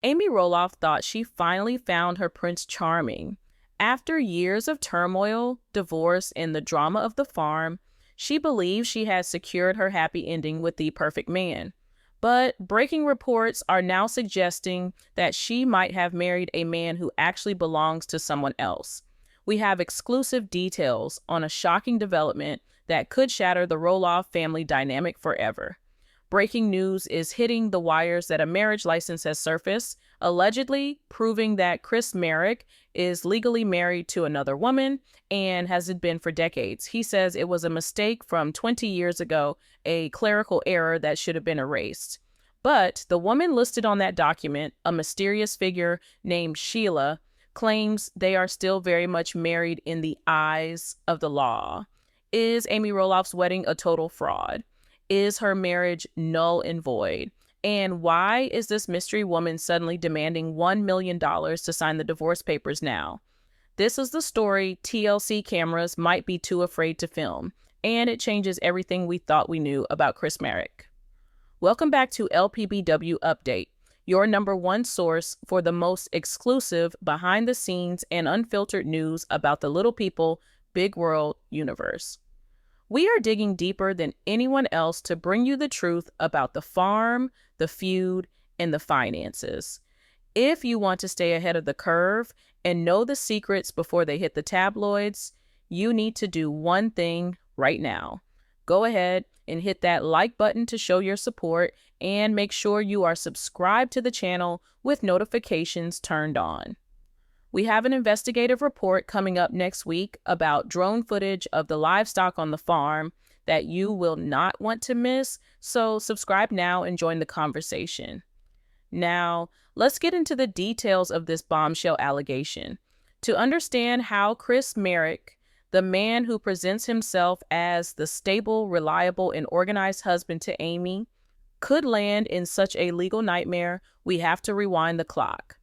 Amy Roloff thought she finally found her Prince Charming. After years of turmoil, divorce, and the drama of the farm, she believed she had secured her happy ending with the perfect man. But breaking reports are now suggesting that she might have married a man who actually belongs to someone else. We have exclusive details on a shocking development that could shatter the Roloff family dynamic forever. Breaking news is hitting the wires that a marriage license has surfaced, allegedly proving that Chris Marek is legally married to another woman and has been for decades. He says it was a mistake from 20 years ago, a clerical error that should have been erased. But the woman listed on that document, a mysterious figure named Sheila, claims they are still very much married in the eyes of the law. Is Amy Roloff's wedding a total fraud? Is her marriage null and void? And why is this mystery woman suddenly demanding $1 million to sign the divorce papers now? This is the story TLC cameras might be too afraid to film, and it changes everything we thought we knew about Chris Marek. Welcome back to LPBW Update, your #1 source for the most exclusive, behind-the-scenes, and unfiltered news about the little people, big world universe. We are digging deeper than anyone else to bring you the truth about the farm, the feud, and the finances. If you want to stay ahead of the curve and know the secrets before they hit the tabloids, you need to do one thing right now. Go ahead and hit that like button to show your support, and make sure you are subscribed to the channel with notifications turned on. We have an investigative report coming up next week about drone footage of the livestock on the farm that you will not want to miss, so subscribe now and join the conversation. Now, let's get into the details of this bombshell allegation. To understand how Chris Marek, the man who presents himself as the stable, reliable, and organized husband to Amy, could land in such a legal nightmare, we have to rewind the clock.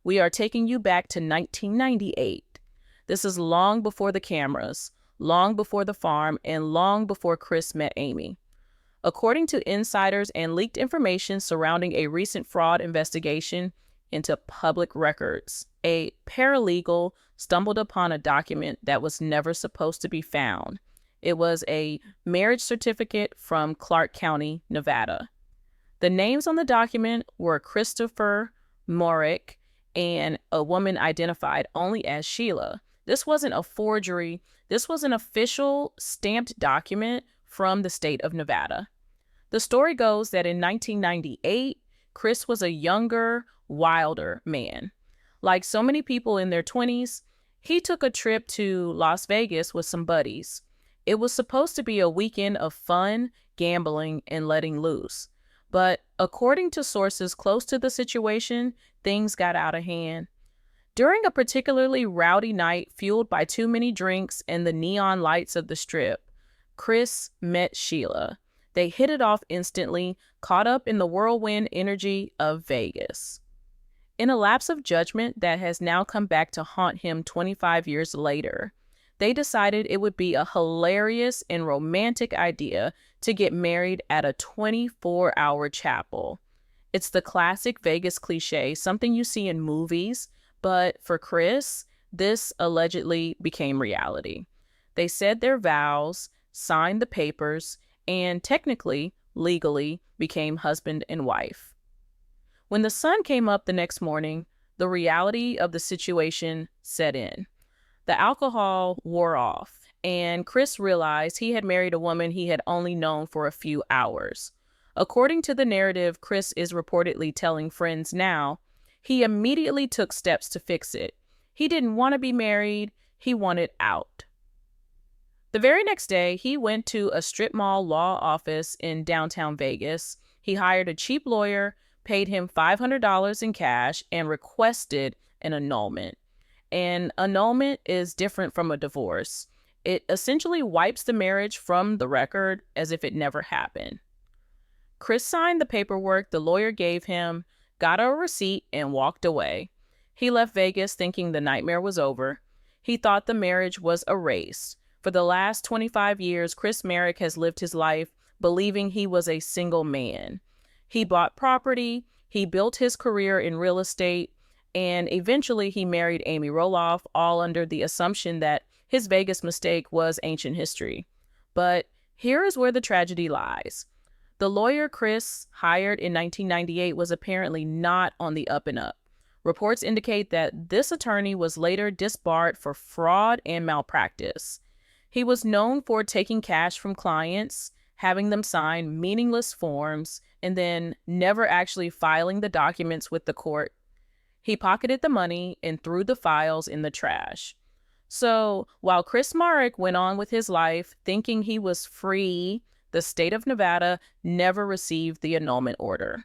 We are taking you back to 1998. This is long before the cameras, long before the farm, and long before Chris met Amy. According to insiders and leaked information surrounding a recent fraud investigation into public records, a paralegal stumbled upon a document that was never supposed to be found. It was a marriage certificate from Clark County, Nevada. The names on the document were Christopher Marek and a woman identified only as Sheila. This wasn't a forgery. This was an official stamped document from the state of Nevada. The story goes that in 1998, Chris was a younger, wilder man. Like so many people in their 20s, he took a trip to Las Vegas with some buddies. It was supposed to be a weekend of fun, gambling, and letting loose. But according to sources close to the situation, things got out of hand. During a particularly rowdy night fueled by too many drinks and the neon lights of the strip, Chris met Sheila. They hit it off instantly, caught up in the whirlwind energy of Vegas. In a lapse of judgment that has now come back to haunt him 25 years later, they decided it would be a hilarious and romantic idea to get married at a 24-hour chapel. It's the classic Vegas cliche, something you see in movies, but for Chris, this allegedly became reality. They said their vows, signed the papers, and technically, legally, became husband and wife. When the sun came up the next morning, the reality of the situation set in. The alcohol wore off, and Chris realized he had married a woman he had only known for a few hours. According to the narrative Chris is reportedly telling friends now, he immediately took steps to fix it. He didn't want to be married, he wanted out. The very next day, he went to a strip mall law office in downtown Vegas. He hired a cheap lawyer, paid him $500 in cash, and requested an annulment. An annulment is different from a divorce. It essentially wipes the marriage from the record as if it never happened. Chris signed the paperwork the lawyer gave him, got a receipt, and walked away. He left Vegas thinking the nightmare was over. He thought the marriage was erased. For the last 25 years, Chris Marek has lived his life believing he was a single man. He bought property, He built his career in real estate, and eventually he married Amy Roloff, all under the assumption that his Vegas mistake was ancient history. But here is where the tragedy lies. The lawyer Chris hired in 1998 was apparently not on the up and up. Reports indicate that this attorney was later disbarred for fraud and malpractice. He was known for taking cash from clients, having them sign meaningless forms, and then never actually filing the documents with the court. He pocketed the money and threw the files in the trash. So while Chris Marek went on with his life thinking he was free, the state of Nevada never received the annulment order.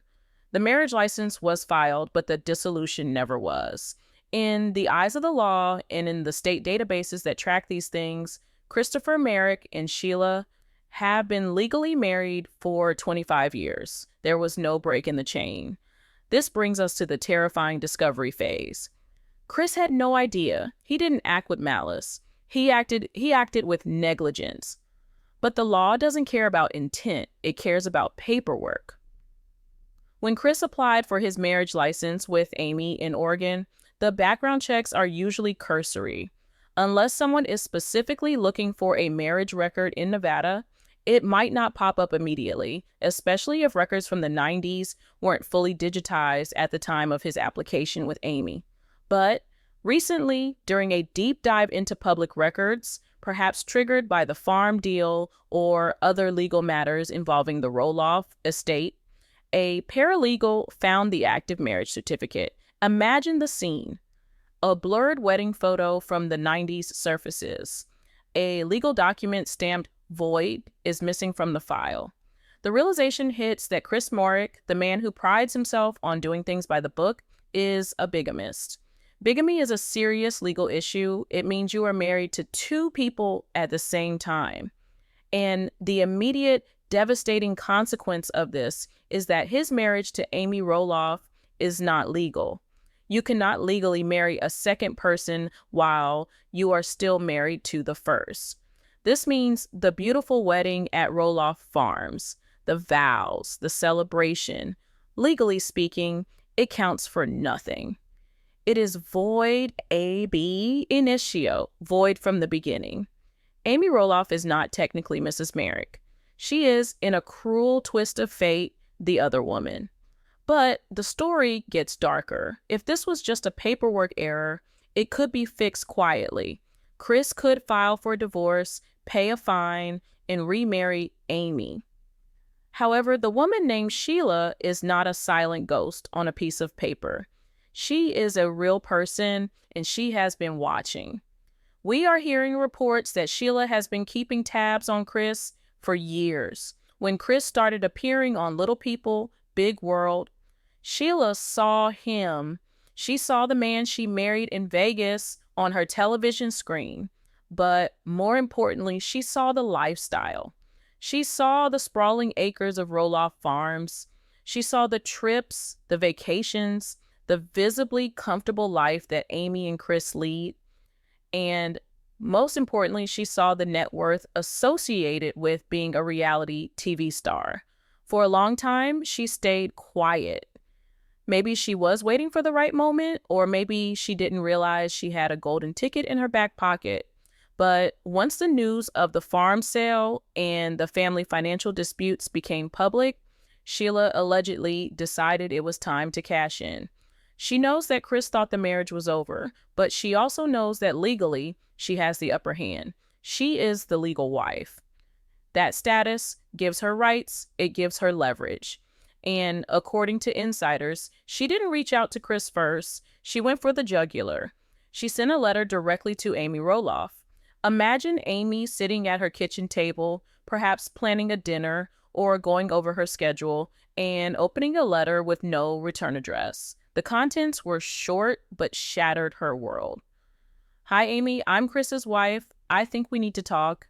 The marriage license was filed, but the dissolution never was. In the eyes of the law and in the state databases that track these things, Christopher Marek and Sheila have been legally married for 25 years. There was no break in the chain. This brings us to the terrifying discovery phase. Chris had no idea. He didn't act with malice. He acted with negligence. But the law doesn't care about intent. It cares about paperwork. When Chris applied for his marriage license with Amy in Oregon, the background checks are usually cursory. Unless someone is specifically looking for a marriage record in Nevada, it might not pop up immediately, especially if records from the 90s weren't fully digitized at the time of his application with Amy. But recently, during a deep dive into public records, perhaps triggered by the farm deal or other legal matters involving the Roloff estate, a paralegal found the active marriage certificate. Imagine the scene. A blurred wedding photo from the 90s surfaces. A legal document stamped void is missing from the file. The realization hits that Chris Marek, the man who prides himself on doing things by the book, is a bigamist. Bigamy is a serious legal issue. It means you are married to two people at the same time. And the immediate devastating consequence of this is that his marriage to Amy Roloff is not legal. You cannot legally marry a second person while you are still married to the first. This means the beautiful wedding at Roloff Farms, the vows, the celebration, legally speaking, it counts for nothing. It is void ab initio, void from the beginning. Amy Roloff is not technically Mrs. Marek. She is, in a cruel twist of fate, the other woman. But the story gets darker. If this was just a paperwork error, it could be fixed quietly. Chris could file for divorce, pay a fine, and remarry Amy. However, the woman named Sheila is not a silent ghost on a piece of paper. She is a real person, and she has been watching. We are hearing reports that Sheila has been keeping tabs on Chris for years. When Chris started appearing on Little People, Big World, Sheila saw him. She saw the man she married in Vegas on her television screen. But more importantly, she saw the lifestyle. She saw the sprawling acres of Roloff Farms. She saw the trips, the vacations, the visibly comfortable life that Amy and Chris lead. And most importantly, she saw the net worth associated with being a reality TV star. For a long time, she stayed quiet. Maybe she was waiting for the right moment, or maybe she didn't realize she had a golden ticket in her back pocket. But once the news of the farm sale and the family financial disputes became public, Sheila allegedly decided it was time to cash in. She knows that Chris thought the marriage was over, but she also knows that legally she has the upper hand. She is the legal wife. That status gives her rights, it gives her leverage. And according to insiders, she didn't reach out to Chris first. She went for the jugular. She sent a letter directly to Amy Roloff. Imagine Amy sitting at her kitchen table, perhaps planning a dinner or going over her schedule, and opening a letter with no return address. The contents were short but shattered her world. Hi, Amy. I'm Chris's wife. I think we need to talk.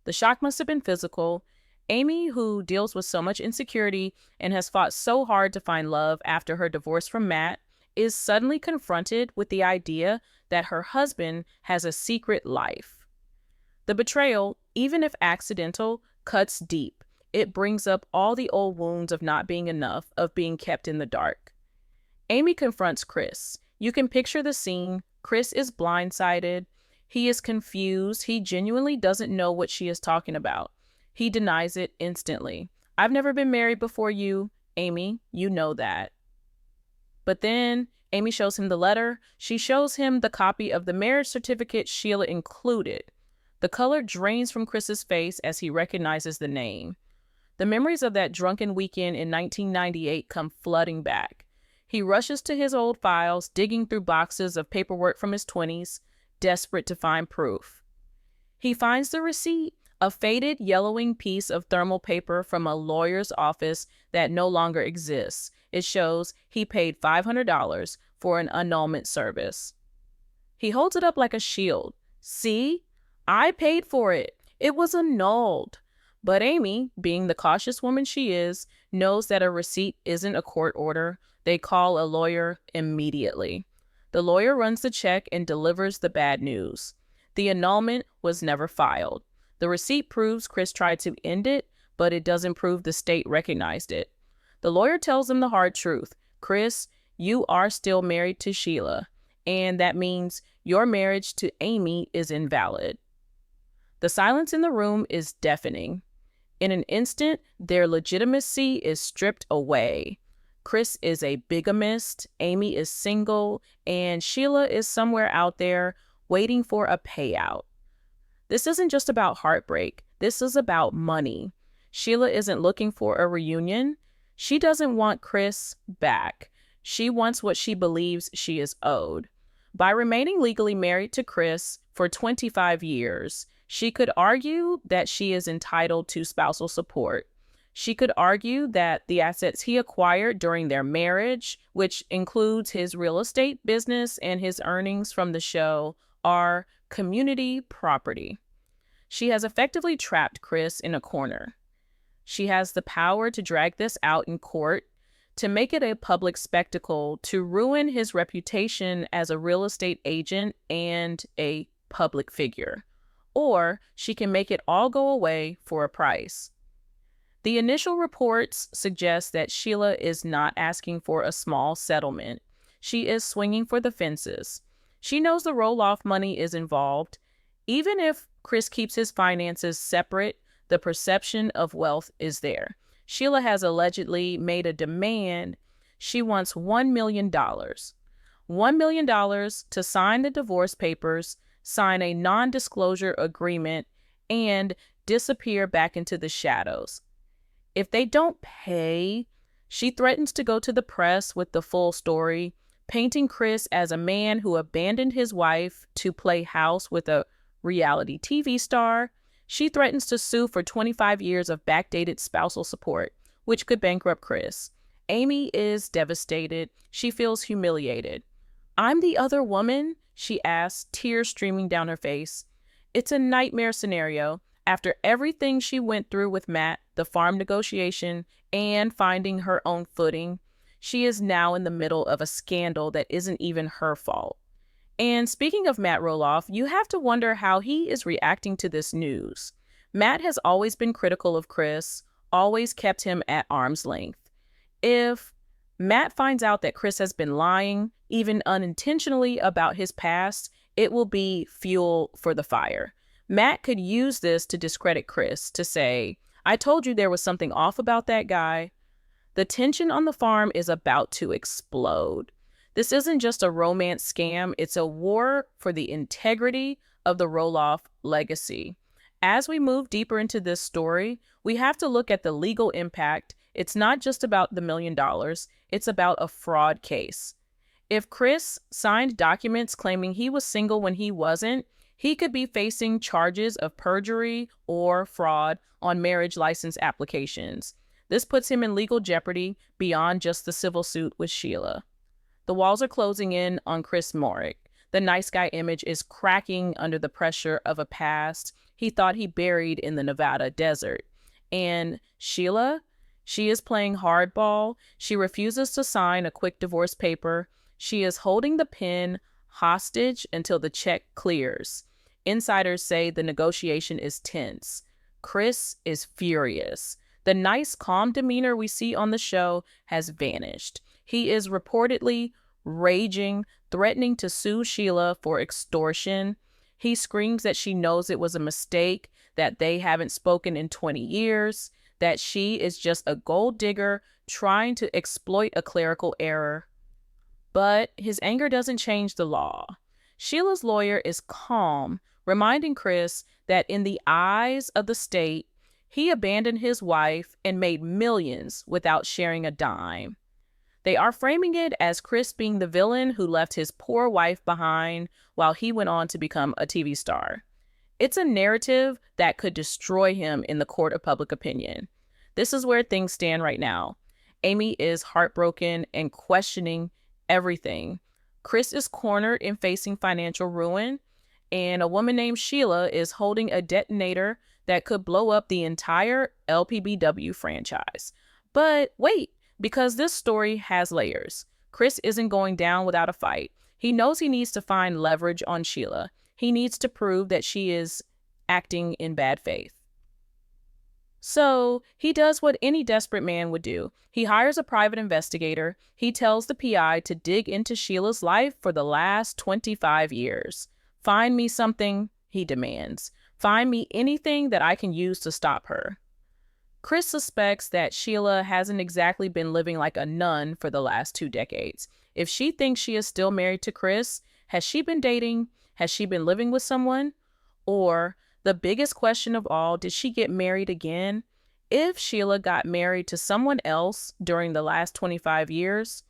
The shock must have been physical. Amy, who deals with so much insecurity and has fought so hard to find love after her divorce from Matt, is suddenly confronted with the idea that her husband has a secret life. The betrayal, even if accidental, cuts deep. It brings up all the old wounds of not being enough, of being kept in the dark. Amy confronts Chris. You can picture the scene. Chris is blindsided. He is confused. He genuinely doesn't know what she is talking about. He denies it instantly. I've never been married before you, Amy. You know that. But then Amy shows him the letter. She shows him the copy of the marriage certificate Sheila included. The color drains from Chris's face as he recognizes the name. The memories of that drunken weekend in 1998 come flooding back. He rushes to his old files, digging through boxes of paperwork from his 20s, desperate to find proof. He finds the receipt, a faded, yellowing piece of thermal paper from a lawyer's office that no longer exists. It shows he paid $500 for an annulment service. He holds it up like a shield. See? I paid for it. It was annulled. But Amy, being the cautious woman she is, knows that a receipt isn't a court order. They call a lawyer immediately. The lawyer runs the check and delivers the bad news. The annulment was never filed. The receipt proves Chris tried to end it, but it doesn't prove the state recognized it. The lawyer tells him the hard truth. Chris, you are still married to Sheila, and that means your marriage to Amy is invalid. The silence in the room is deafening. In an instant, their legitimacy is stripped away. Chris is a bigamist, Amy is single, and Sheila is somewhere out there waiting for a payout. This isn't just about heartbreak. This is about money. Sheila isn't looking for a reunion. She doesn't want Chris back. She wants what she believes she is owed. By remaining legally married to Chris for 25 years, she could argue that she is entitled to spousal support. She could argue that the assets he acquired during their marriage, which includes his real estate business and his earnings from the show, are community property. She has effectively trapped Chris in a corner. She has the power to drag this out in court, to make it a public spectacle, to ruin his reputation as a real estate agent and a public figure. Or she can make it all go away for a price. The initial reports suggest that Sheila is not asking for a small settlement. She is swinging for the fences. She knows the Roloff money is involved. Even if Chris keeps his finances separate, the perception of wealth is there. Sheila has allegedly made a demand. She wants $1 million. $1 million to sign the divorce papers, sign a non-disclosure agreement, and disappear back into the shadows. If they don't pay, she threatens to go to the press with the full story, painting Chris as a man who abandoned his wife to play house with a reality TV star. She threatens to sue for 25 years of backdated spousal support, which could bankrupt Chris. Amy is devastated. She feels humiliated. I'm the other woman? She asks, tears streaming down her face. It's a nightmare scenario. After everything she went through with Matt, the farm negotiation, and finding her own footing, she is now in the middle of a scandal that isn't even her fault. And speaking of Matt Roloff, you have to wonder how he is reacting to this news. Matt has always been critical of Chris, always kept him at arm's length. If Matt finds out that Chris has been lying, even unintentionally, about his past, it will be fuel for the fire. Matt could use this to discredit Chris, to say, I told you there was something off about that guy. The tension on the farm is about to explode. This isn't just a romance scam, it's a war for the integrity of the Roloff legacy. As we move deeper into this story, we have to look at the legal impact. It's not just about the $1 million, it's about a fraud case. If Chris signed documents claiming he was single when he wasn't, he could be facing charges of perjury or fraud on marriage license applications. This puts him in legal jeopardy beyond just the civil suit with Sheila. The walls are closing in on Chris Marek. The nice guy image is cracking under the pressure of a past he thought he buried in the Nevada desert. And Sheila, she is playing hardball. She refuses to sign a quick divorce paper. She is holding the pen hostage until the check clears. Insiders say the negotiation is tense. Chris is furious. The nice, calm demeanor we see on the show has vanished. He is reportedly raging, threatening to sue Sheila for extortion. He screams that she knows it was a mistake, that they haven't spoken in 20 years, that she is just a gold digger trying to exploit a clerical error. But his anger doesn't change the law. Sheila's lawyer is calm, reminding Chris that in the eyes of the state, he abandoned his wife and made millions without sharing a dime. They are framing it as Chris being the villain who left his poor wife behind while he went on to become a TV star. It's a narrative that could destroy him in the court of public opinion. This is where things stand right now. Amy is heartbroken and questioning everything. Chris is cornered and facing financial ruin, and a woman named Sheila is holding a detonator that could blow up the entire LPBW franchise. But wait, because this story has layers. Chris isn't going down without a fight. He knows he needs to find leverage on Sheila. He needs to prove that she is acting in bad faith. So he does what any desperate man would do. He hires a private investigator. He tells the PI to dig into Sheila's life for the last 25 years. Find me something, he demands. Find me anything that I can use to stop her. Chris suspects that Sheila hasn't exactly been living like a nun for the last 2 decades. If she thinks she is still married to Chris, has she been dating? Has she been living with someone? Or, the biggest question of all, did she get married again? If Sheila got married to someone else during the last 25 years,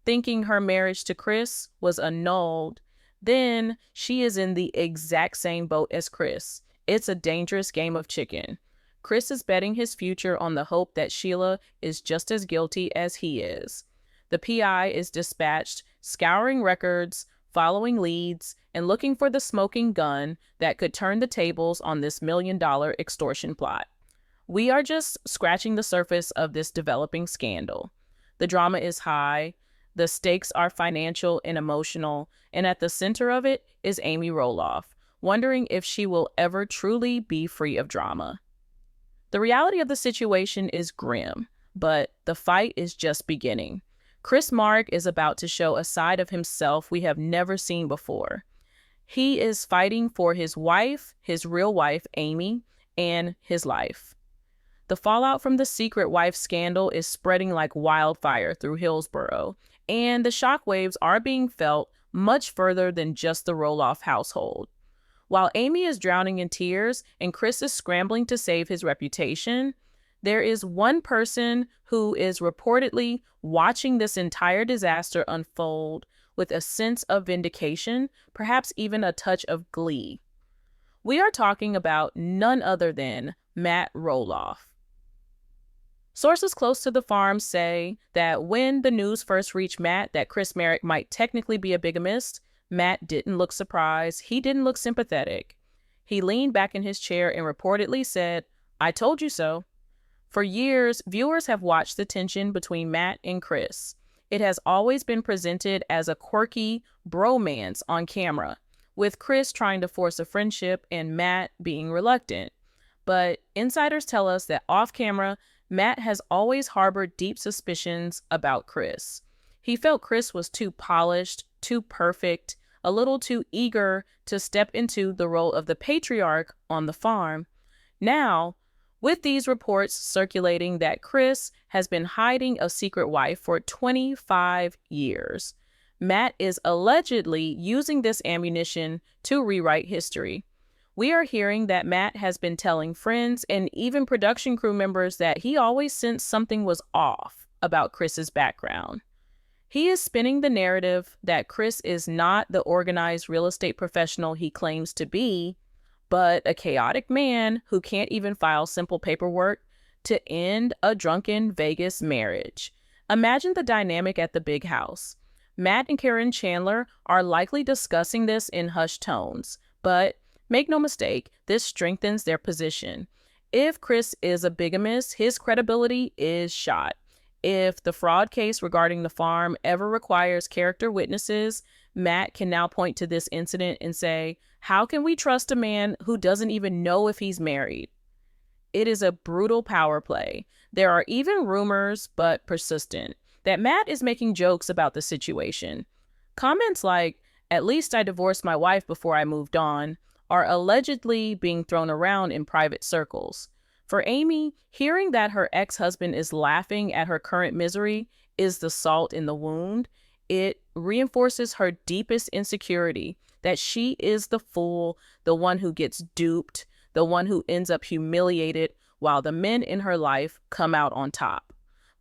thinking her marriage to Chris was annulled, then she is in the exact same boat as Chris. It's a dangerous game of chicken. Chris is betting his future on the hope that Sheila is just as guilty as he is. The PI is dispatched, scouring records, following leads, and looking for the smoking gun that could turn the tables on this $1 million extortion plot. We are just scratching the surface of this developing scandal. The drama is high, the stakes are financial and emotional, and at the center of it is Amy Roloff, wondering if she will ever truly be free of drama. The reality of the situation is grim, but the fight is just beginning. Chris Marek is about to show a side of himself we have never seen before. He is fighting for his wife, his real wife, Amy, and his life. The fallout from the secret wife scandal is spreading like wildfire through Hillsborough, and the shockwaves are being felt much further than just the Roloff household. While Amy is drowning in tears and Chris is scrambling to save his reputation, there is one person who is reportedly watching this entire disaster unfold with a sense of vindication, perhaps even a touch of glee. We are talking about none other than Matt Roloff. Sources close to the farm say that when the news first reached Matt that Chris Marek might technically be a bigamist, Matt didn't look surprised. He didn't look sympathetic. He leaned back in his chair and reportedly said, "I told you so." For years, viewers have watched the tension between Matt and Chris. It has always been presented as a quirky bromance on camera, with Chris trying to force a friendship and Matt being reluctant. But insiders tell us that off camera, Matt has always harbored deep suspicions about Chris. He felt Chris was too polished, too perfect, a little too eager to step into the role of the patriarch on the farm. Now, with these reports circulating that Chris has been hiding a secret wife for 25 years, Matt is allegedly using this ammunition to rewrite history. We are hearing that Matt has been telling friends and even production crew members that he always sensed something was off about Chris's background. He is spinning the narrative that Chris is not the organized real estate professional he claims to be, but a chaotic man who can't even file simple paperwork to end a drunken Vegas marriage. Imagine the dynamic at the big house. Matt and Karen Chandler are likely discussing this in hushed tones, but make no mistake, this strengthens their position. If Chris is a bigamist, his credibility is shot. If the fraud case regarding the farm ever requires character witnesses, Matt can now point to this incident and say, how can we trust a man who doesn't even know if he's married? It is a brutal power play. There are even rumors, but persistent, that Matt is making jokes about the situation. Comments like, "At least I divorced my wife before I moved on," are allegedly being thrown around in private circles. For Amy, hearing that her ex-husband is laughing at her current misery is the salt in the wound. It reinforces her deepest insecurity, that she is the fool, the one who gets duped, the one who ends up humiliated while the men in her life come out on top.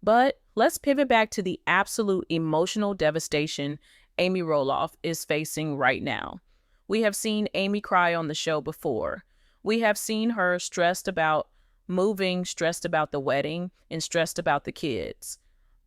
But let's pivot back to the absolute emotional devastation Amy Roloff is facing right now. We have seen Amy cry on the show before. We have seen her stressed about moving, stressed about the wedding, and stressed about the kids.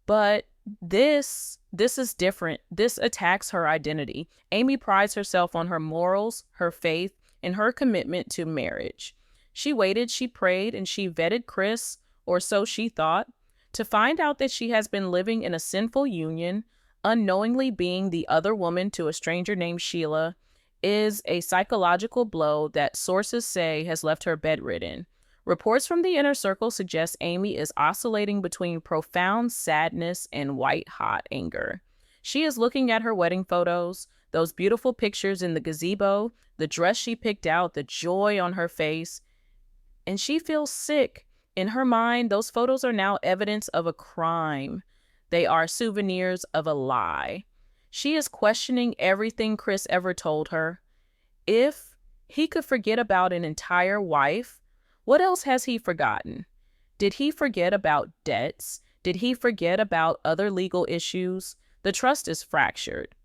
But this is different. This attacks her identity. Amy prides herself on her morals, her faith, and her commitment to marriage. She waited, she prayed, and she vetted Chris, or so she thought, to find out that she has been living in a sinful union, unknowingly being the other woman to a stranger named Sheila, is a psychological blow that sources say has left her bedridden. Reports from the inner circle suggest Amy is oscillating between profound sadness and white-hot anger. She is looking at her wedding photos, those beautiful pictures in the gazebo, the dress she picked out, the joy on her face, and she feels sick. In her mind, those photos are now evidence of a crime. They are souvenirs of a lie. She is questioning everything Chris ever told her. If he could forget about an entire wife, what else has he forgotten? Did he forget about debts? Did he forget about other legal issues? The trust is fractured.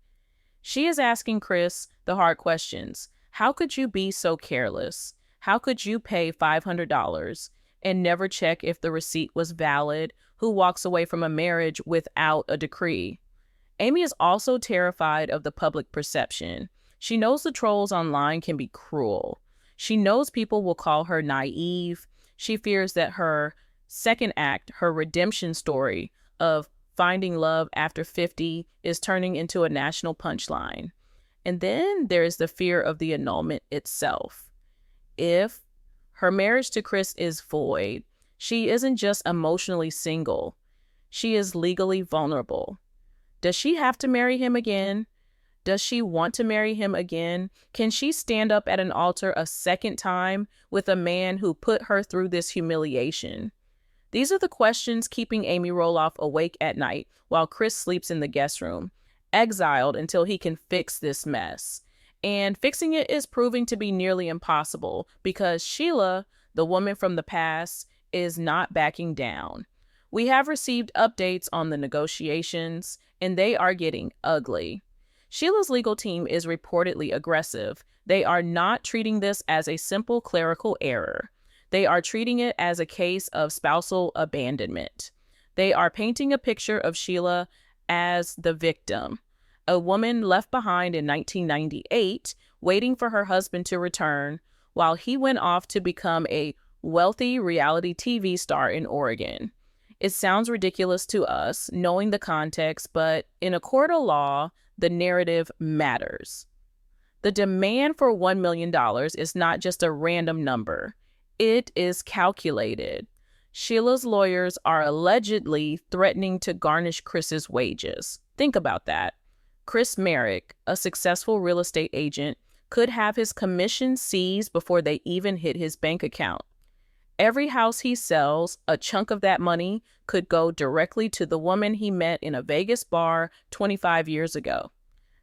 She is asking Chris the hard questions. How could you be so careless? How could you pay $500 and never check if the receipt was valid? Who walks away from a marriage without a decree? Amy is also terrified of the public perception. She knows the trolls online can be cruel. She knows people will call her naive. She fears that her second act, her redemption story of finding love after 50, is turning into a national punchline. And then there is the fear of the annulment itself. If her marriage to Chris is void, she isn't just emotionally single. She is legally vulnerable. Does she have to marry him again? Does she want to marry him again? Can she stand up at an altar a second time with a man who put her through this humiliation? These are the questions keeping Amy Roloff awake at night while Chris sleeps in the guest room, exiled until he can fix this mess. And fixing it is proving to be nearly impossible because Sheila, the woman from the past, is not backing down. We have received updates on the negotiations, and they are getting ugly. Sheila's legal team is reportedly aggressive. They are not treating this as a simple clerical error. They are treating it as a case of spousal abandonment. They are painting a picture of Sheila as the victim, a woman left behind in 1998, waiting for her husband to return, while he went off to become a wealthy reality TV star in Oregon. It sounds ridiculous to us, knowing the context, but in a court of law, the narrative matters. The demand for $1 million is not just a random number. It is calculated. Sheila's lawyers are allegedly threatening to garnish Chris's wages. Think about that. Chris Marek, a successful real estate agent, could have his commission seized before they even hit his bank account. Every house he sells, a chunk of that money could go directly to the woman he met in a Vegas bar 25 years ago.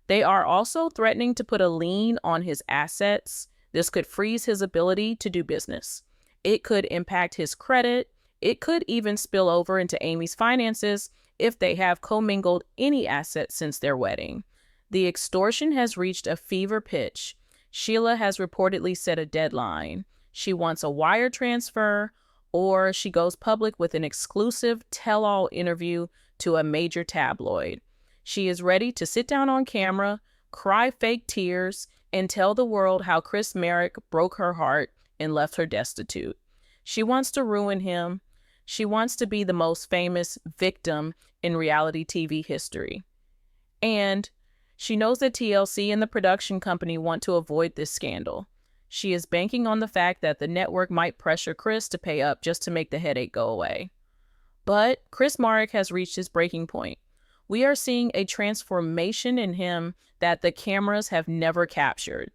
They are also threatening to put a lien on his assets. This could freeze his ability to do business. It could impact his credit. It could even spill over into Amy's finances if they have commingled any assets since their wedding. The extortion has reached a fever pitch. Sheila has reportedly set a deadline. She wants a wire transfer, or she goes public with an exclusive tell-all interview to a major tabloid. She is ready to sit down on camera, cry fake tears, and tell the world how Chris Marek broke her heart and left her destitute. She wants to ruin him. She wants to be the most famous victim in reality TV history. And she knows that TLC and the production company want to avoid this scandal. She is banking on the fact that the network might pressure Chris to pay up just to make the headache go away. But Chris Marek has reached his breaking point. We are seeing a transformation in him that the cameras have never captured.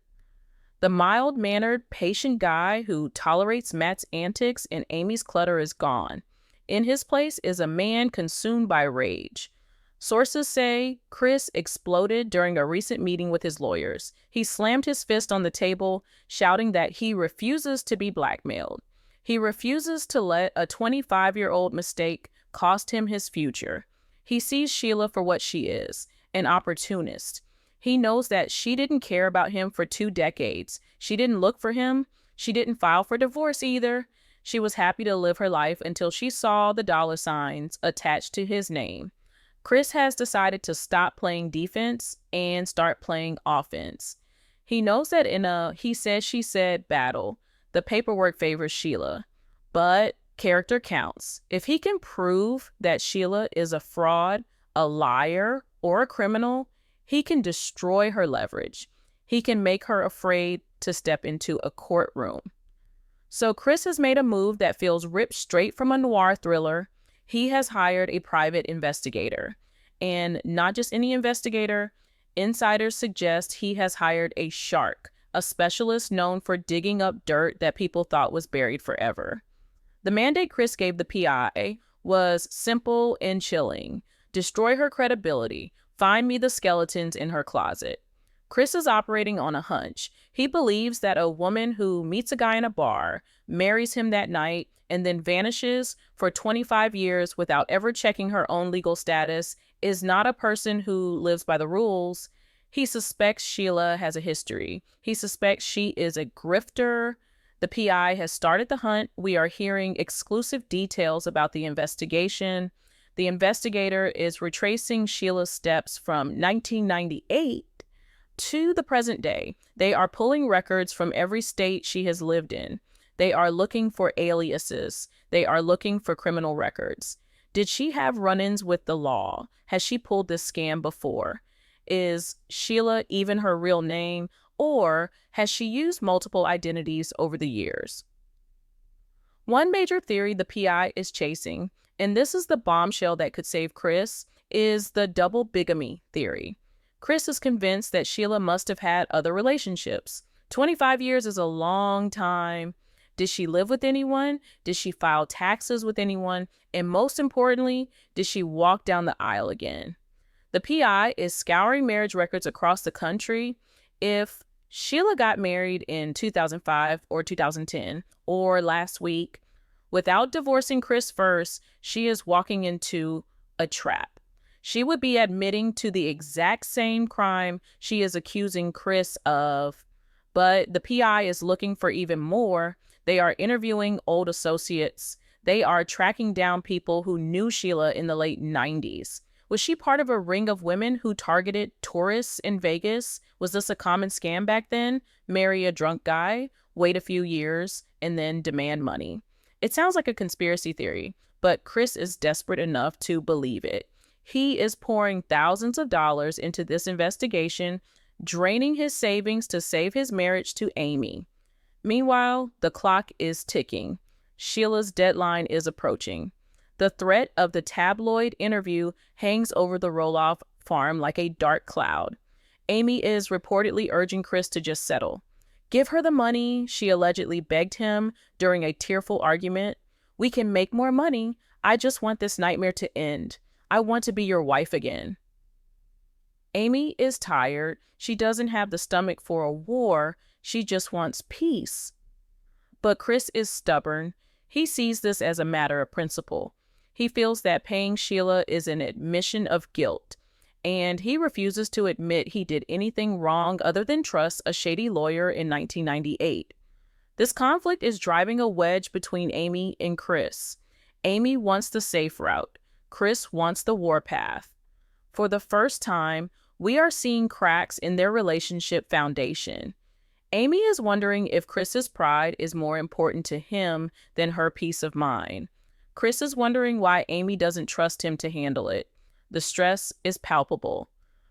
The mild-mannered, patient guy who tolerates Matt's antics and Amy's clutter is gone. In his place is a man consumed by rage. Sources say Chris exploded during a recent meeting with his lawyers. He slammed his fist on the table, shouting that he refuses to be blackmailed. He refuses to let a 25-year-old mistake cost him his future. He sees Sheila for what she is, an opportunist. He knows that she didn't care about him for 2 decades. She didn't look for him. She didn't file for divorce either. She was happy to live her life until she saw the dollar signs attached to his name. Chris has decided to stop playing defense and start playing offense. He knows that in a he said, she said battle, the paperwork favors Sheila, but character counts. If he can prove that Sheila is a fraud, a liar, or a criminal, he can destroy her leverage. He can make her afraid to step into a courtroom. So Chris has made a move that feels ripped straight from a noir thriller. He has hired a private investigator. And not just any investigator. Insiders suggest he has hired a shark, a specialist known for digging up dirt that people thought was buried forever. The mandate Chris gave the PI was simple and chilling. Destroy her credibility. Find me the skeletons in her closet. Chris is operating on a hunch. He believes that a woman who meets a guy in a bar, marries him that night, and then vanishes for 25 years without ever checking her own legal status is not a person who lives by the rules. He suspects Sheila has a history. He suspects she is a grifter. The PI has started the hunt. We are hearing exclusive details about the investigation. The investigator is retracing Sheila's steps from 1998 to the present day. They are pulling records from every state she has lived in. They are looking for aliases. They are looking for criminal records. Did she have run-ins with the law? Has she pulled this scam before? Is Sheila even her real name? Or has she used multiple identities over the years? One major theory the PI is chasing, and this is the bombshell that could save Chris, is the double bigamy theory. Chris is convinced that Sheila must have had other relationships. 25 years is a long time. Did she live with anyone? Did she file taxes with anyone? And most importantly, did she walk down the aisle again? The PI is scouring marriage records across the country. If Sheila got married in 2005 or 2010 or last week, without divorcing Chris first, she is walking into a trap. She would be admitting to the exact same crime she is accusing Chris of, but the PI is looking for even more. They are interviewing old associates. They are tracking down people who knew Sheila in the late 90s. Was she part of a ring of women who targeted tourists in Vegas? Was this a common scam back then? Marry a drunk guy, wait a few years, and then demand money. It sounds like a conspiracy theory, but Chris is desperate enough to believe it. He is pouring thousands of dollars into this investigation, draining his savings to save his marriage to Amy. Meanwhile, the clock is ticking. Sheila's deadline is approaching. The threat of the tabloid interview hangs over the Roloff farm like a dark cloud. Amy is reportedly urging Chris to just settle. Give her the money, she allegedly begged him during a tearful argument. We can make more money. I just want this nightmare to end. I want to be your wife again. Amy is tired. She doesn't have the stomach for a war. She just wants peace. But Chris is stubborn. He sees this as a matter of principle. He feels that paying Sheila is an admission of guilt, and he refuses to admit he did anything wrong other than trust a shady lawyer in 1998. This conflict is driving a wedge between Amy and Chris. Amy wants the safe route. Chris wants the warpath. For the first time, we are seeing cracks in their relationship foundation. Amy is wondering if Chris's pride is more important to him than her peace of mind. Chris is wondering why Amy doesn't trust him to handle it. The stress is palpable.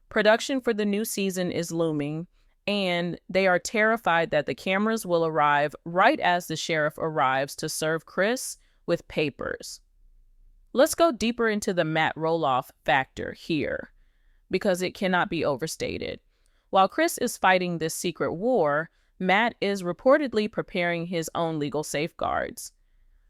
Production for the new season is looming. and they are terrified that the cameras will arrive right as the sheriff arrives to serve Chris with papers. Let's go deeper into the Matt Roloff factor here, because it cannot be overstated. While Chris is fighting this secret war, Matt is reportedly preparing his own legal safeguards.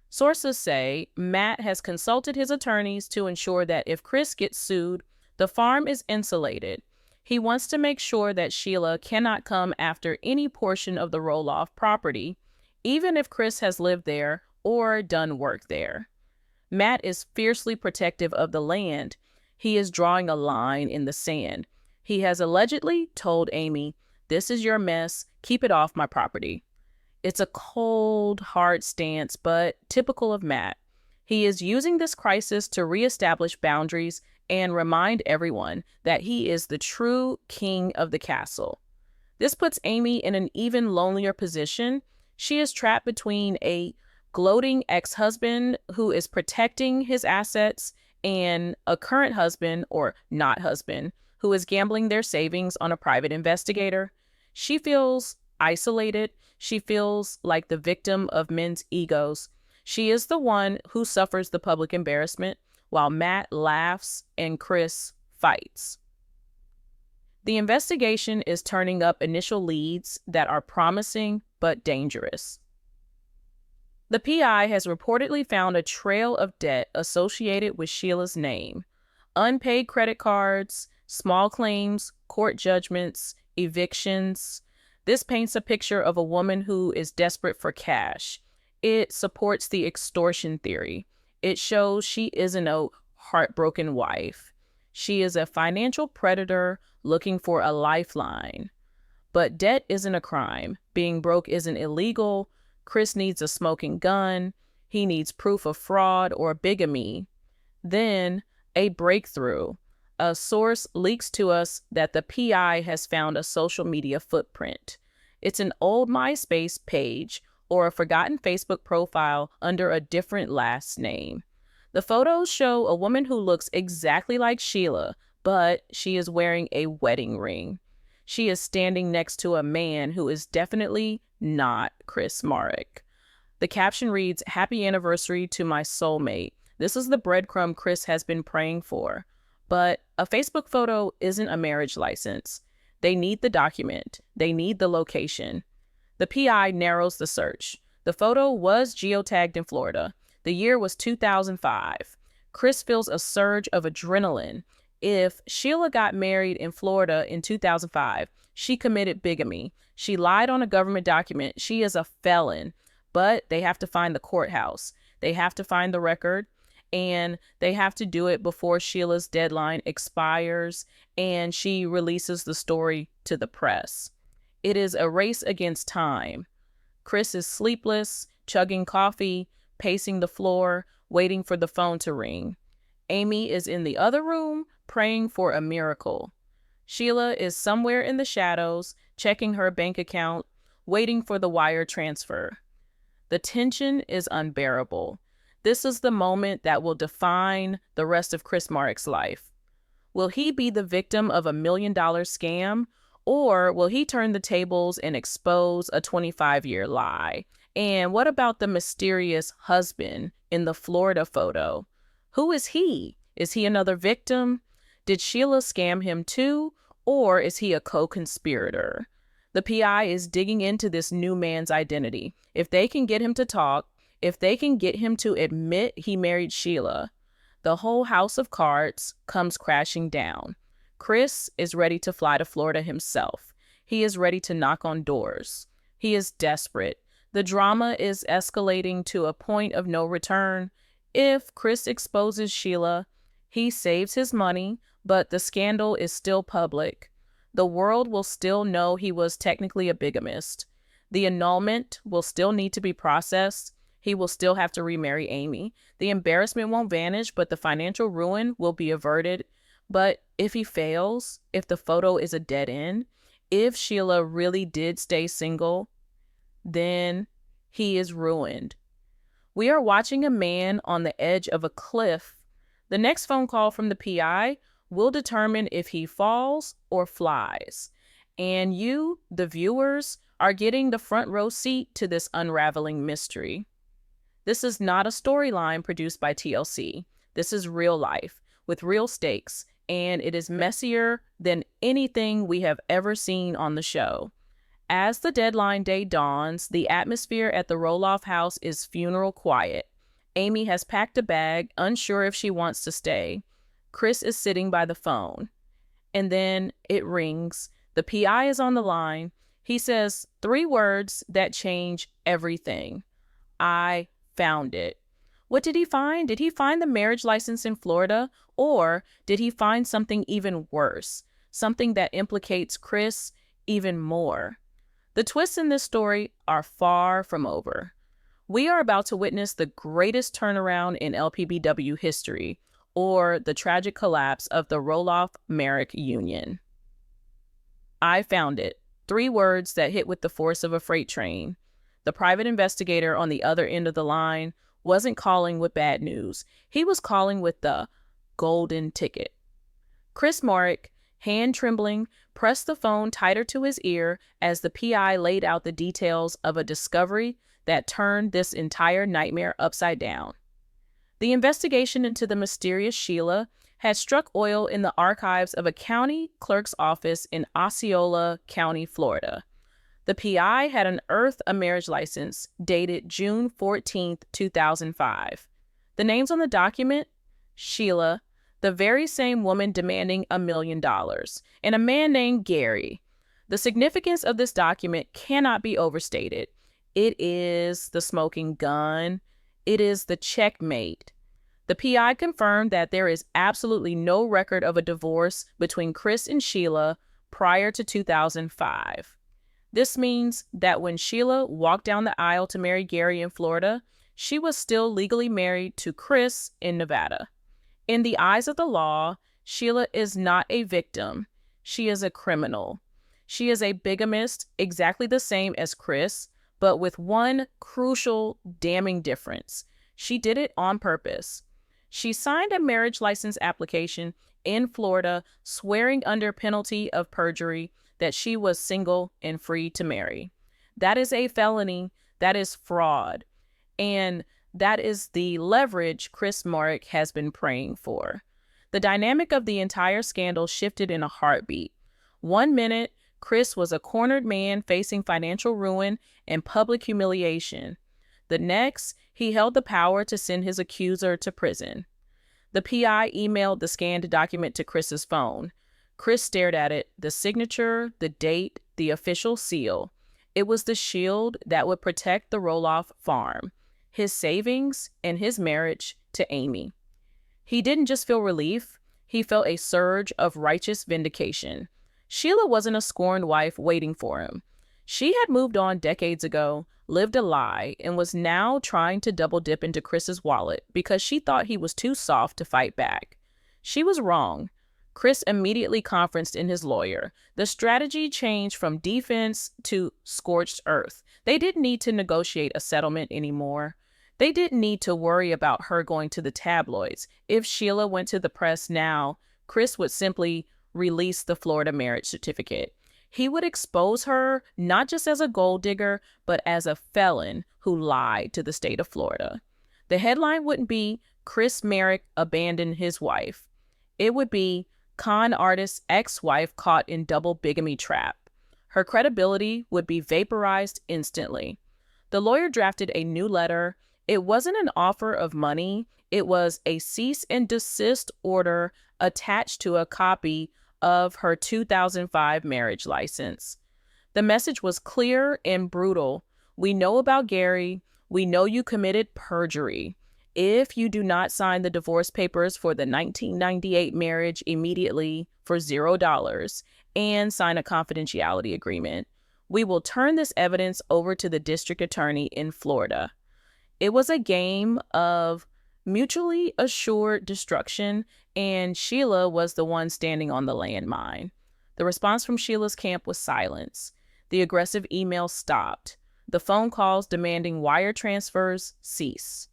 Sources say Matt has consulted his attorneys to ensure that if Chris gets sued, the farm is insulated. He wants to make sure that Sheila cannot come after any portion of the Roloff property, even if Chris has lived there or done work there. Matt is fiercely protective of the land. He is drawing a line in the sand. He has allegedly told Amy, "This is your mess, keep it off my property." It's a cold, hard stance, but typical of Matt. He is using this crisis to reestablish boundaries and remind everyone that he is the true king of the castle. This puts Amy in an even lonelier position. She is trapped between a gloating ex-husband who is protecting his assets and a current husband, or not husband, who is gambling their savings on a private investigator. She feels isolated. She feels like the victim of men's egos. She is the one who suffers the public embarrassment, while Matt laughs and Chris fights. The investigation is turning up initial leads that are promising but dangerous. The PI has reportedly found a trail of debt associated with Sheila's name: unpaid credit cards, small claims, court judgments, evictions. This paints a picture of a woman who is desperate for cash. It supports the extortion theory. It shows she isn't a heartbroken wife. She is a financial predator looking for a lifeline. But debt isn't a crime. Being broke isn't illegal. Chris needs a smoking gun. He needs proof of fraud or bigamy. Then, a breakthrough. A source leaks to us that the PI has found a social media footprint. It's an old MySpace page or a forgotten Facebook profile under a different last name. The photos show a woman who looks exactly like Sheila, but she is wearing a wedding ring. She is standing next to a man who is definitely not Chris Marek. The caption reads, "Happy anniversary to my soulmate." This is the breadcrumb Chris has been praying for. But a Facebook photo isn't a marriage license. They need the document. They need the location. The PI narrows the search. The photo was geotagged in Florida. The year was 2005. Chris feels a surge of adrenaline. If Sheila got married in Florida in 2005, she committed bigamy. She lied on a government document. She is a felon. But they have to find the courthouse. They have to find the record. And they have to do it before Sheila's deadline expires and she releases the story to the press. It is a race against time. Chris is sleepless, chugging coffee, pacing the floor, waiting for the phone to ring. Amy is in the other room, praying for a miracle. Sheila is somewhere in the shadows, checking her bank account, waiting for the wire transfer. The tension is unbearable. This is the moment that will define the rest of Chris Marek's life. Will he be the victim of a $1 million scam, or will he turn the tables and expose a 25-year lie? And what about the mysterious husband in the Florida photo? Who is he? Is he another victim? Did Sheila scam him too, or is he a co-conspirator? The PI is digging into this new man's identity. If they can get him to talk, if they can get him to admit he married Sheila, the whole house of cards comes crashing down. Chris is ready to fly to Florida himself. He is ready to knock on doors. He is desperate. The drama is escalating to a point of no return. If Chris exposes Sheila, he saves his money, but the scandal is still public. The world will still know he was technically a bigamist. The annulment will still need to be processed. He will still have to remarry Amy. The embarrassment won't vanish, but the financial ruin will be averted. But if he fails, if the photo is a dead end, if Sheila really did stay single, then he is ruined. We are watching a man on the edge of a cliff. The next phone call from the PI will determine if he falls or flies. And you, the viewers, are getting the front row seat to this unraveling mystery. This is not a storyline produced by TLC. This is real life, with real stakes, and it is messier than anything we have ever seen on the show. As the deadline day dawns, the atmosphere at the Roloff house is funeral quiet. Amy has packed a bag, unsure if she wants to stay. Chris is sitting by the phone. And then it rings. The PI is on the line. He says 3 words that change everything. I found it. What did he find? Did he find the marriage license in Florida? Or did he find something even worse? Something that implicates Chris even more? The twists in this story are far from over. We are about to witness the greatest turnaround in LPBW history, or the tragic collapse of the Roloff-Marek union. I found it. 3 words that hit with the force of a freight train. The private investigator on the other end of the line wasn't calling with bad news. He was calling with the golden ticket. Chris Marek, hand trembling, pressed the phone tighter to his ear as the PI laid out the details of a discovery that turned this entire nightmare upside down. The investigation into the mysterious Sheila had struck oil in the archives of a county clerk's office in Osceola County, Florida. The PI had unearthed a marriage license dated June 14, 2005. The names on the document? Sheila, the very same woman demanding $1 million, and a man named Gary. The significance of this document cannot be overstated. It is the smoking gun. It is the checkmate. The PI confirmed that there is absolutely no record of a divorce between Chris and Sheila prior to 2005. This means that when Sheila walked down the aisle to marry Gary in Florida, she was still legally married to Chris in Nevada. In the eyes of the law, Sheila is not a victim. She is a criminal. She is a bigamist, exactly the same as Chris, but with one crucial, damning difference. She did it on purpose. She signed a marriage license application in Florida, swearing under penalty of perjury that she was single and free to marry. That is a felony. That is fraud. And that is the leverage Chris Marek has been praying for. The dynamic of the entire scandal shifted in a heartbeat. 1 minute, Chris was a cornered man facing financial ruin and public humiliation. The next, he held the power to send his accuser to prison. The PI emailed the scanned document to Chris's phone. Chris stared at it, the signature, the date, the official seal. It was the shield that would protect the Roloff farm, his savings, and his marriage to Amy. He didn't just feel relief, he felt a surge of righteous vindication. Sheila wasn't a scorned wife waiting for him. She had moved on decades ago, lived a lie, and was now trying to double dip into Chris's wallet because she thought he was too soft to fight back. She was wrong. Chris immediately conferenced in his lawyer. The strategy changed from defense to scorched earth. They didn't need to negotiate a settlement anymore. They didn't need to worry about her going to the tabloids. If Sheila went to the press now, Chris would simply release the Florida marriage certificate. He would expose her not just as a gold digger, but as a felon who lied to the state of Florida. The headline wouldn't be Chris Marek abandoned his wife. It would be con artist's ex-wife caught in double bigamy trap. Her credibility would be vaporized instantly. The lawyer drafted a new letter. It wasn't an offer of money. It was a cease and desist order attached to a copy of her 2005 marriage license. The message was clear and brutal. We know about Gary. We know you committed perjury. If you do not sign the divorce papers for the 1998 marriage immediately for $0 and sign a confidentiality agreement, we will turn this evidence over to the district attorney in Florida. It was a game of mutually assured destruction, and Sheila was the one standing on the landmine. The response from Sheila's camp was silence. The aggressive emails stopped. The phone calls demanding wire transfers ceased.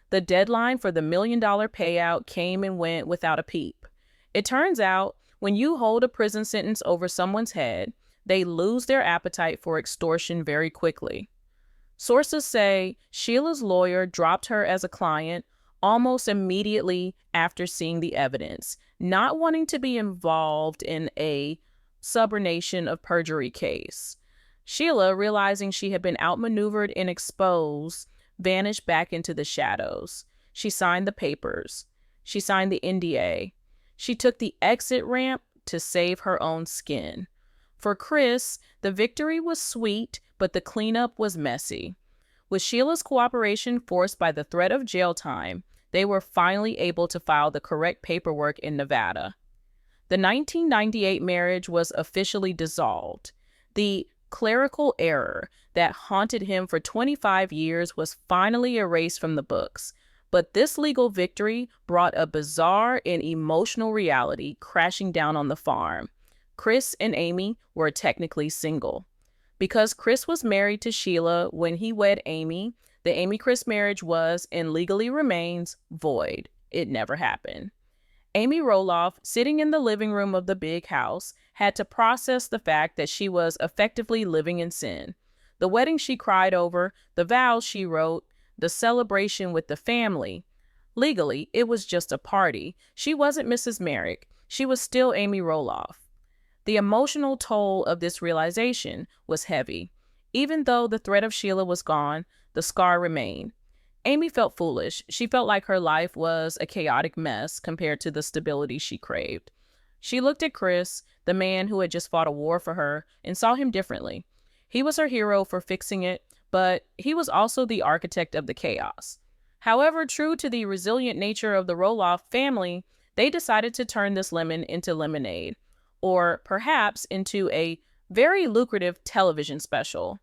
The deadline for the $1 million payout came and went without a peep. It turns out, when you hold a prison sentence over someone's head, they lose their appetite for extortion very quickly. Sources say Sheila's lawyer dropped her as a client almost immediately after seeing the evidence, not wanting to be involved in a subornation of perjury case. Sheila, realizing she had been outmaneuvered and exposed, vanished back into the shadows. She signed the papers. She signed the NDA. She took the exit ramp to save her own skin. For Chris, the victory was sweet, but the cleanup was messy. With Sheila's cooperation forced by the threat of jail time, they were finally able to file the correct paperwork in Nevada. The 1998 marriage was officially dissolved. The clerical error that haunted him for 25 years was finally erased from the books. But this legal victory brought a bizarre and emotional reality crashing down on the farm. Chris and Amy were technically single. Because Chris was married to Sheila when he wed Amy, the Amy-Chris marriage was and legally remains void. It never happened. Amy Roloff, sitting in the living room of the big house, had to process the fact that she was effectively living in sin. The wedding she cried over, the vows she wrote, the celebration with the family. Legally, it was just a party. She wasn't Mrs. Marek. She was still Amy Roloff. The emotional toll of this realization was heavy. Even though the threat of Sheila was gone, the scar remained. Amy felt foolish. She felt like her life was a chaotic mess compared to the stability she craved. She looked at Chris, the man who had just fought a war for her, and saw him differently. He was her hero for fixing it, but he was also the architect of the chaos. However, true to the resilient nature of the Roloff family, they decided to turn this lemon into lemonade, or perhaps into a very lucrative television special.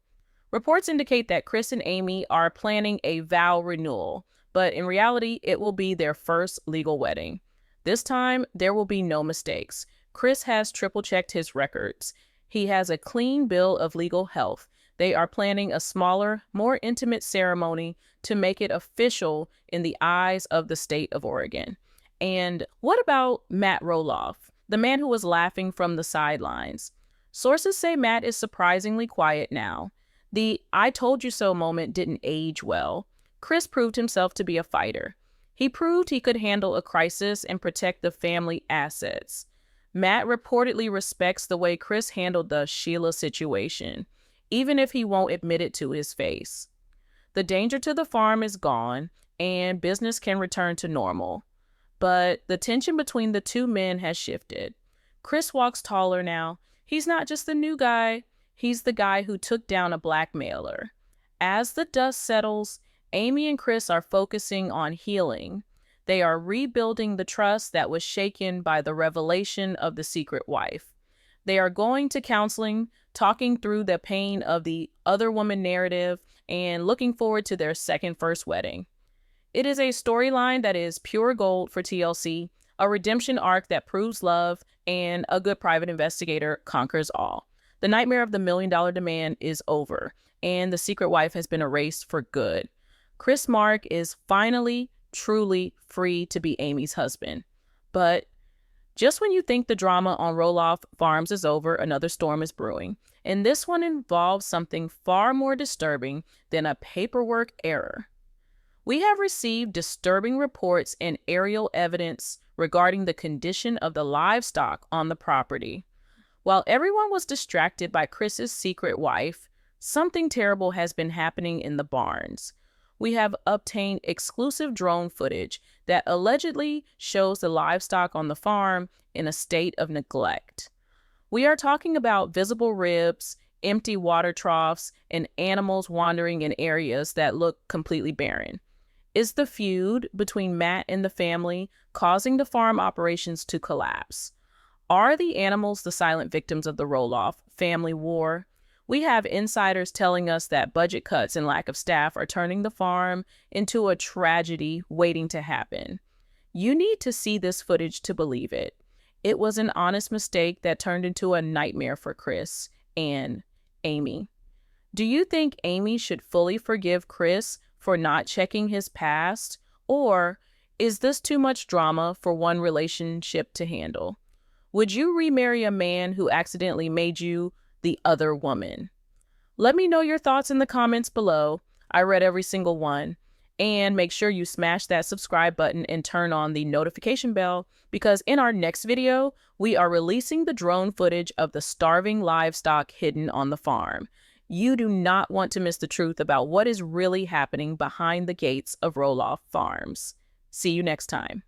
Reports indicate that Chris and Amy are planning a vow renewal, but in reality, it will be their first legal wedding. This time, there will be no mistakes. Chris has triple-checked his records. He has a clean bill of legal health. They are planning a smaller, more intimate ceremony to make it official in the eyes of the state of Oregon. And what about Matt Roloff, the man who was laughing from the sidelines? Sources say Matt is surprisingly quiet now. The "I told you so" moment didn't age well. Chris proved himself to be a fighter. He proved he could handle a crisis and protect the family assets. Matt reportedly respects the way Chris handled the Sheila situation, even if he won't admit it to his face. The danger to the farm is gone, and business can return to normal. But the tension between the two men has shifted. Chris walks taller now. He's not just the new guy. He's the guy who took down a blackmailer. As the dust settles, Amy and Chris are focusing on healing. They are rebuilding the trust that was shaken by the revelation of the secret wife. They are going to counseling, talking through the pain of the other woman narrative, and looking forward to their first wedding. It is a storyline that is pure gold for TLC, a redemption arc that proves love, and a good private investigator conquers all. The nightmare of the $1 million demand is over, and the secret wife has been erased for good. Chris Marek is finally, truly free to be Amy's husband. But just when you think the drama on Roloff Farms is over, another storm is brewing. And this one involves something far more disturbing than a paperwork error. We have received disturbing reports and aerial evidence regarding the condition of the livestock on the property. While everyone was distracted by Chris's secret wife, something terrible has been happening in the barns. We have obtained exclusive drone footage that allegedly shows the livestock on the farm in a state of neglect. We are talking about visible ribs, empty water troughs, and animals wandering in areas that look completely barren. Is the feud between Matt and the family causing the farm operations to collapse? Are the animals the silent victims of the Roloff family war? We have insiders telling us that budget cuts and lack of staff are turning the farm into a tragedy waiting to happen. You need to see this footage to believe it. It was an honest mistake that turned into a nightmare for Chris and Amy. Do you think Amy should fully forgive Chris for not checking his past? Or is this too much drama for one relationship to handle? Would you remarry a man who accidentally made you the other woman. Let me know your thoughts in the comments below. I read every single one. And make sure you smash that subscribe button and turn on the notification bell, because in our next video, we are releasing the drone footage of the starving livestock hidden on the farm. You do not want to miss the truth about what is really happening behind the gates of Roloff Farms. See you next time.